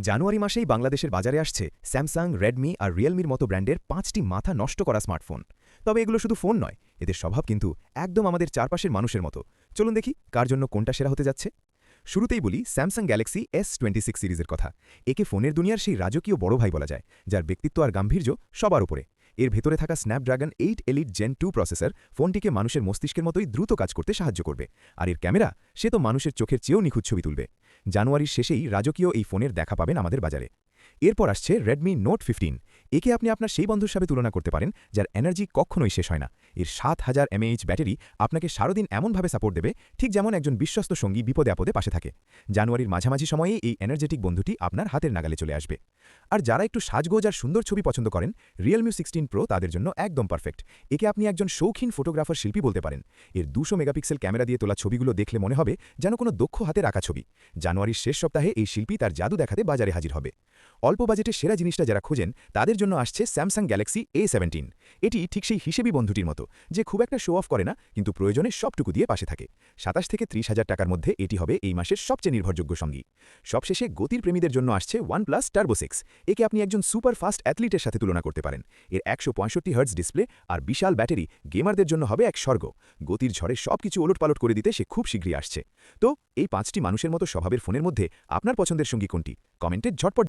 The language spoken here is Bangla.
জানুয়ারি মাসেই বাংলাদেশের বাজারে আসছে স্যামসাং, রেডমি আর রিয়েলমির মতো ব্র্যান্ডের ৫টি মাথা নষ্ট করা স্মার্টফোন। তবে এগুলো শুধু ফোন নয়, এদের স্বভাব কিন্তু একদম আমাদের চারপাশের মানুষের মতো। চলুন দেখি কার জন্য কোনটা সেরা হতে যাচ্ছে। শুরুতেই বলি স্যামসাং গ্যালাক্সি S26 সিরিজের কথা। একে ফোনের দুনিয়ার সেই রাজকীয় বড় ভাই বলা যায়, যার ব্যক্তিত্ব আর গাম্ভীর্য সবার উপরে। এর ভেতরে থাকা স্ন্যাপড্রাগন 8 এলিট জেন 2 প্রসেসর ফোনটিকে মানুষের মস্তিষ্কের মতোই দ্রুত কাজ করতে সাহায্য করবে। আর এর ক্যামেরা, সে তো মানুষের চোখের চেয়েও নিখুঁত ছবি তুলবে। জানুয়ারির শেষেই রাজকীয় এই ফোনের দেখা পাবেন আমাদের বাজারে। এরপর আসছে রেডমি নোট 15। একে আপনি আপনার সেই বন্ধুর সাথে তুলনা করতে পারেন যার এনার্জি কখনোই শেষ হয় না। এর ৭,০০০ mAh ব্যাটারি আপনাকে সারাদিন এমনভাবে সাপোর্ট দেবে, ঠিক যেমন একজন বিশ্বস্ত সঙ্গী বিপদে আপদে পাশে থাকে। জানুয়ারির মাঝামাঝি সময়ে এই এনার্জেটিক বন্ধুটি আপনার হাতের নাগালে চলে আসবে। আর যারা একটু সাজগোজ আর সুন্দর ছবি পছন্দ করেন, রিয়েলমি 16 প্রো তাদের জন্য একদম পারফেক্ট। একে আপনি একজন শৌখিন ফটোগ্রাফার শিল্পী বলতে পারেন। এর 200 মেগাপিক্সেল ক্যামেরা দিয়ে তোলা ছবিগুলো দেখলে মনে হবে যেন কোনো দক্ষ হাতের আঁকা ছবি। জানুয়ারির শেষ সপ্তাহে এই শিল্পী তার জাদু দেখাতে বাজারে হাজির হবে। অল্প বাজেটে সেরা জিনিসটা যারা খোঁজেন, তাদের জন্য আসছে স্যামসাং গ্যালাক্সি A17। এটি ঠিক সেই হিসেবি বন্ধুটির মতো, যে খুব একটা শো অফ করে না, কিন্তু প্রয়োজনে সবটুকু দিয়ে পাশে থাকে। ২৭ থেকে ৩০,০০০ টাকার মধ্যে এটি হবে এই মাসের সবচেয়ে নির্ভরযোগ্য সঙ্গী। সবশেষে গতির প্রেমীদের জন্য আসছে OnePlus Turbo 6। একে আপনি একজন সুপার ফাস্ট অ্যাথলিটের সাথে তুলনা করতে পারেন। এর ১৬৫ হার্টজ ডিসপ্লে আর বিশাল ব্যাটারি গেমারদের জন্য হবে এক স্বর্গ। গতির ঝড়ে সবকিছু ওলটপালট করে দিতে সে খুব শীঘ্রই আসছে। তো এই ৫টি মানুষের মতো স্বভাবের ফোনের মধ্যে আপনার পছন্দের সঙ্গী কোনটি? কমেন্টে ঝটপট